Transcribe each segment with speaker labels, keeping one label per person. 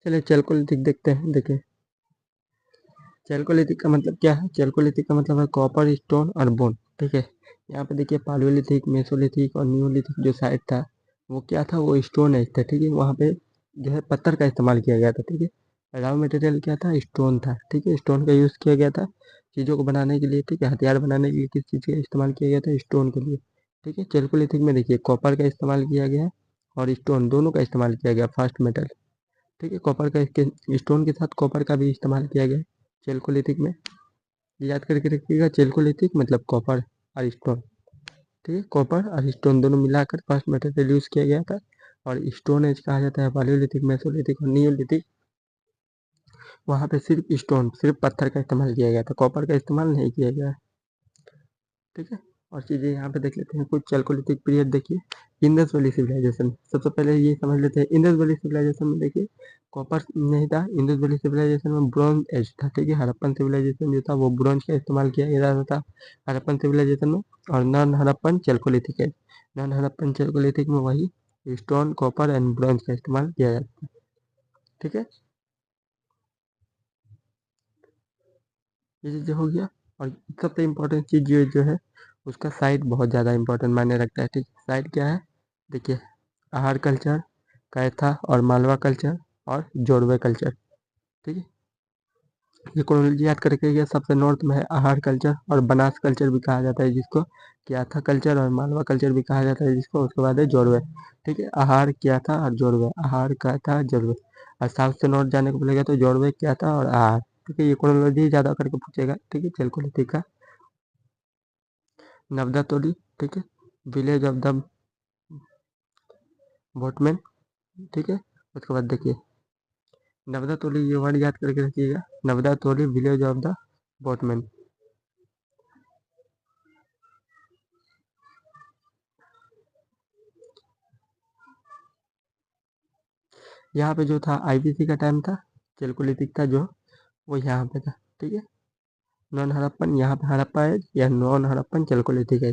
Speaker 1: चलिए चैल्कोलिथिक देखते हैं। देखिए चैल्कोलिथिक का मतलब क्या है? चैल्कोलिथिक का मतलब है कॉपर, स्टोन और बोन। ठीक है, यहाँ पे देखिए पालियोलिथिक, मेसोलिथिक और नियोलिथिक जो साइड था वो क्या था? वो स्टोन एज था। ठीक है, वहाँ पे जो है पत्थर का इस्तेमाल किया गया था। ठीक है, रॉ मटेरियल क्या था? स्टोन था। ठीक है, स्टोन का यूज़ किया गया था चीज़ों को बनाने के लिए। ठीक है, हथियार बनाने के लिए किस चीज़ का इस्तेमाल किया गया था? स्टोन के लिए। ठीक है, चैल्कोलिथिक में देखिए कॉपर का इस्तेमाल किया गया और स्टोन दोनों का इस्तेमाल किया गया, फर्स्ट मेटल। ठीक है, कॉपर का स्टोन के साथ कॉपर का भी इस्तेमाल किया गया चैल्कोलिथिक में। याद करके रखिएगा, चैल्कोलिथिक मतलब कॉपर और स्टोन। ठीक है, कॉपर और स्टोन दोनों मिलाकर फर्स्ट मटेरियल यूज़ किया गया था। और स्टोन एज कहा जाता है पालियोलिथिक, मेसोलिथिक और नियोलिथिक। वहाँ पे सिर्फ स्टोन, सिर्फ पत्थर का इस्तेमाल किया गया था, कॉपर का इस्तेमाल नहीं किया गया है। ठीक है, और चीज़ें यहाँ पे देख लेते हैं कुछ चैल्कोलिथिक पीरियड। देखिए इंडस वैली सिविलाइजेशन, सबसे पहले ये समझ लेते हैं। इंडस वैली सिविलाइजेशन में देखिए कॉपर नहीं था। इंडस वैली सिविलाइजेशन में ब्रॉन्ज एज था। ठीक है, हड़प्पन सिविलाइजेशन जो था वो ब्रॉन्ज का इस्तेमाल किया जाता था हड़प्पन सिविलाइजेशन में। और non Harappan chalcolithic age, non Harappan chalcolithic में वही स्टोन, कॉपर एंड ब्रॉन्ज का इस्तेमाल किया जाता है। ठीक है, ये चीज़ हो गया। और सबसे इम्पोर्टेंट चीज़ जो है उसका साइट बहुत ज़्यादा इम्पोर्टेंट मायने रखता है। ठीक, साइट क्या है? देखिए आहार कल्चर, कैथा और मालवा कल्चर और जोड़वे कल्चर। ठीक है, ये क्रोनोलॉजी याद करके ये सबसे नॉर्थ में है आहार कल्चर और बनास कल्चर भी कहा जाता है जिसको, क्याथा कल्चर और मालवा कल्चर भी कहा जाता है जिसको। उसके बाद है जोड़वे। ठीक है, आहार क्याथा और जोड़वे, आहार क्याथा जोड़वे। और साउथ से नॉर्थ जाने को बोलेगा तो जोड़वे, क्याथा और आहार। ठीक है, ये क्रोनोलॉजी ज़्यादा करके पूछेगा। ठीक है, चैल्कोलिथिक का नवदा तोली। ठीक है, विलेज ऑफ द बोटमैन। ठीक है, उसके बाद देखिए नवदा तोली, ये वर्ड याद करके रखिएगा, नवदा तोली विलेज ऑफ द बोटमैन। यहाँ पे जो था आईबीसी का टाइम था, चैल्कोलिथिक था जो वो यहाँ पे था। ठीक है, नॉन हड़प्पन यहाँ पे हड़प्पा है या नॉन हड़प्पन चैल्कोलिथिक है।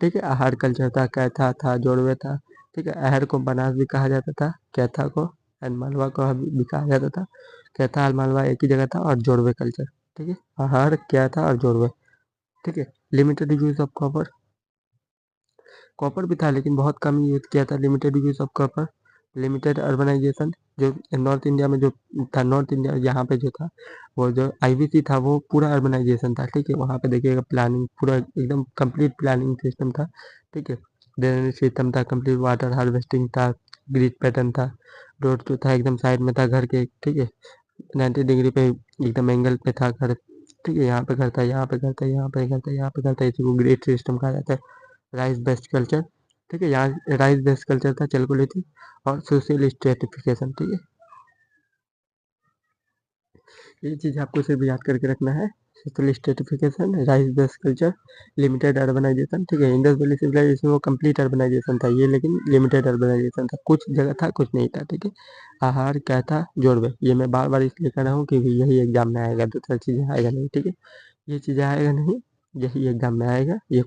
Speaker 1: ठीक है, आहार कल्चर था, कैथा था, जोड़वे था। ठीक है, आहर को बनास भी कहा जाता था, कैथा को एंड मालवा को भी कहा जाता था। कैथा और मालवा एक ही जगह था। और जोड़वे कल्चर। ठीक है, आहार क्या था और जोड़वे। ठीक है, limited use of copper, copper भी था लेकिन बहुत कम यूज किया था। Limited use of copper, limited urbanisation. जो नॉर्थ इंडिया में जो था, नॉर्थ इंडिया यहाँ पे जो था वो जो आईवीसी था वो पूरा अर्बनाइजेशन था। ठीक है, वहाँ पे देखिएगा प्लानिंग पूरा एकदम कंप्लीट प्लानिंग सिस्टम था। ठीक है, ड्रेनेज सिस्टम था, कंप्लीट वाटर हार्वेस्टिंग था, ग्रिड पैटर्न था, रोड जो था एकदम साइड में था घर के। ठीक है, 90 डिग्री पे एकदम एंगल पे था घर। ठीक है, यहाँ पे घर था, यहाँ पे घर था, यहाँ पे घर था, यहाँ पे घर था, इसी को ग्रिड सिस्टम कहा जाता है। Rice based culture. ठीक है, यहाँ राइस बेस्ड कल्चर था चैल्कोलिथिक। और सोशल स्ट्रेटिफिकेशन। ठीक है, ये चीज़ आपको सिर्फ याद करके रखना है। Social stratification, rice based culture, limited urbanisation. ठीक है, इंडस वैली सिविलाइजेशन वो कंप्लीट अर्बनाइजेशन था, ये लेकिन लिमिटेड अर्बनाइजेशन था, कुछ जगह था कुछ नहीं था। ठीक है, आहार क्या था, जोड़वे। ये मैं बार बार इसलिए कर रहा हूँ क्योंकि यही एग्जाम में आएगा, दूसरा चीज़ें आएगा नहीं। ठीक है, ये चीज़ें आएगा नहीं, यही एग्जाम में आएगा। ये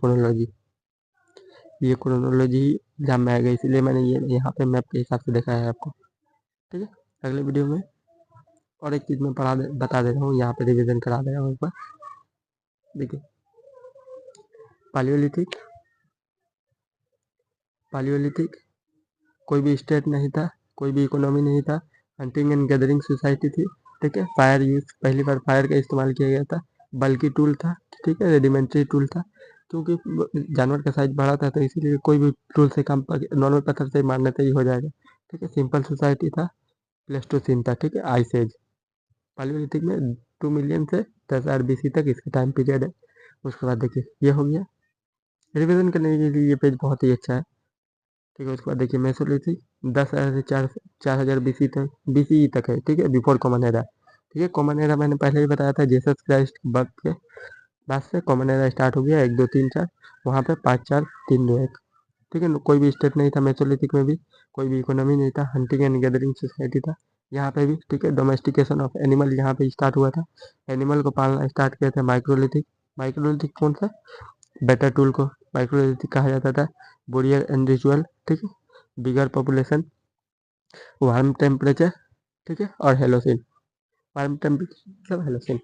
Speaker 1: क्रोनोलॉजी एग्जाम में आएगा, इसलिए मैंने ये यहाँ पे मैप के हिसाब से दिखाया है आपको। ठीक है, अगले वीडियो में और एक चीज़ मैं बता दे रहा हूँ, यहाँ पे रिवीजन करा दे रहा हूँ एक बार। देखिए पालियोलिथिक, पालियोलिथिक कोई भी स्टेट नहीं था, कोई भी इकोनॉमी नहीं था, हंटिंग एंड गैदरिंग सोसाइटी थी। ठीक है, फायर यूज, पहली बार फायर का इस्तेमाल किया गया था। बल्कि टूल था। ठीक है, रेडिमेंट्री टूल था, क्योंकि जानवर का साइज बड़ा था तो इसीलिए कोई भी टूल से काम नॉर्मल पत्थर से मारने से ही हो जाएगा। ठीक है, सिंपल सोसाइटी था, प्लेस्टोसीन था। ठीक है, आइस एज। पालियोलिथिक में 2 मिलियन से 10,000 BC तक इसका टाइम पीरियड है। उसके बाद देखिए ये हो गया, रिवीजन करने के लिए ये पेज बहुत ही अच्छा है। ठीक है, उसके बाद देखिए मेसोलिथिक 10,000 से 4,000 BC तक, BCE तक है। ठीक है, बिफोर कॉमन एरा। ठीक है, कॉमन एरा मैंने पहले ही बताया था, जीसस क्राइस्ट बर्थ के बाद से कॉमन एरा स्टार्ट हो गया, 1 2 3 4। वहाँ पे 5 4 3 2 1। ठीक है, कोई भी स्टेट नहीं था मेसोलिथिक में भी, कोई भी इकोनॉमी नहीं था, हंटिंग एंड गैदरिंग सोसाइटी था यहाँ पे भी। ठीक है, डोमेस्टिकेशन ऑफ एनिमल यहाँ पे स्टार्ट हुआ था, एनिमल को पालना स्टार्ट किया था माइक्रोलिथिक। माइक्रोलिथिक कौन सा? बेटर टूल को माइक्रोलिथिक कहा जाता था। बोरियर एंड रिचुअल। ठीक है, बिगर पॉपुलेशन, वार्म टेम्परेचर, ठीक है, और हेलोसिन, प्राइम टेम्परेचर मतलब हेलोसिन।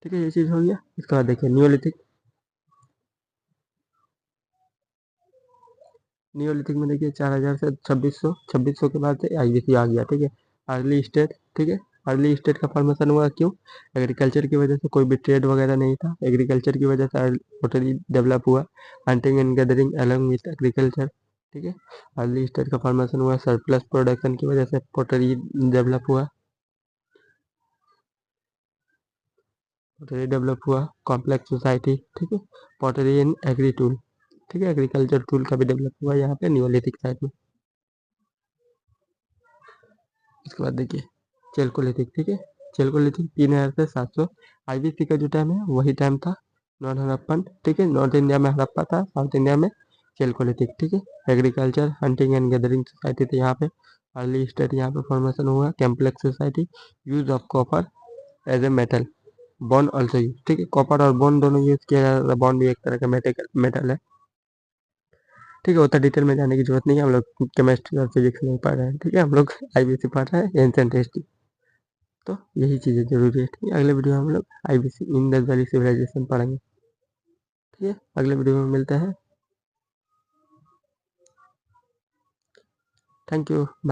Speaker 1: ठीक है, ये चीज़ हो गया। इसके बाद देखिए नियोलिथिक। नियोलिथिक में देखिए 4000 से 2600 के बाद से आईबीसी आ गया। ठीक है, अर्ली स्टेट। ठीक है, अर्ली स्टेट का फॉर्मेशन हुआ क्यों? एग्रीकल्चर की वजह से, कोई भी ट्रेड वगैरह नहीं था, एग्रीकल्चर की वजह से पोटरी डेवलप हुआ, hunting and gathering along with agriculture. ठीक है, अर्ली स्टेट का फॉर्मेशन हुआ, सरप्लस प्रोडक्शन की वजह से पोटरी डेवलप हुआ, पोटरी डेवलप हुआ, कॉम्प्लेक्स सोसाइटी। ठीक है, पोटरी एंड एग्री टूल। ठीक है, एग्रीकल्चर टूल का भी डेवलप हुआ यहाँ पे नियोलिथिक साइड में। इसके बाद देखिए चेल्कोलिथिक। ठीक है, चेल्कोलिथिक 3000 से 700। आईबीसी का जो टाइम है वही टाइम था नॉन हड़प्पन। ठीक है, नॉर्थ इंडिया में हड़प्पा था, साउथ इंडिया में चेल्कोलिथिक। ठीक है, agriculture, hunting and gathering society थी यहाँ पे। अर्ली स्टेट यहाँ पे फॉर्मेशन हुआ, complex society, use of copper as a metal, bond also use. ठीक है, कॉपर और बॉन्ड दोनों यूज किया जाता है, बॉन्ड भी एक तरह का मेटल है। ठीक है, उतना डिटेल में जाने की जरूरत नहीं है, हम लोग केमिस्ट्री और फिजिक्स नहीं पढ़ रहे हैं। ठीक है, हम लोग आईबीसी पढ़ रहे हैं, एंशिएंट हिस्ट्री। तो यही चीज़ें जरूरी है। ठीक है, अगले वीडियो में हम लोग आईबीसी इंडस वैली सिविलाइजेशन पढ़ेंगे। ठीक है, अगले वीडियो में मिलते हैं। Thank you, bye.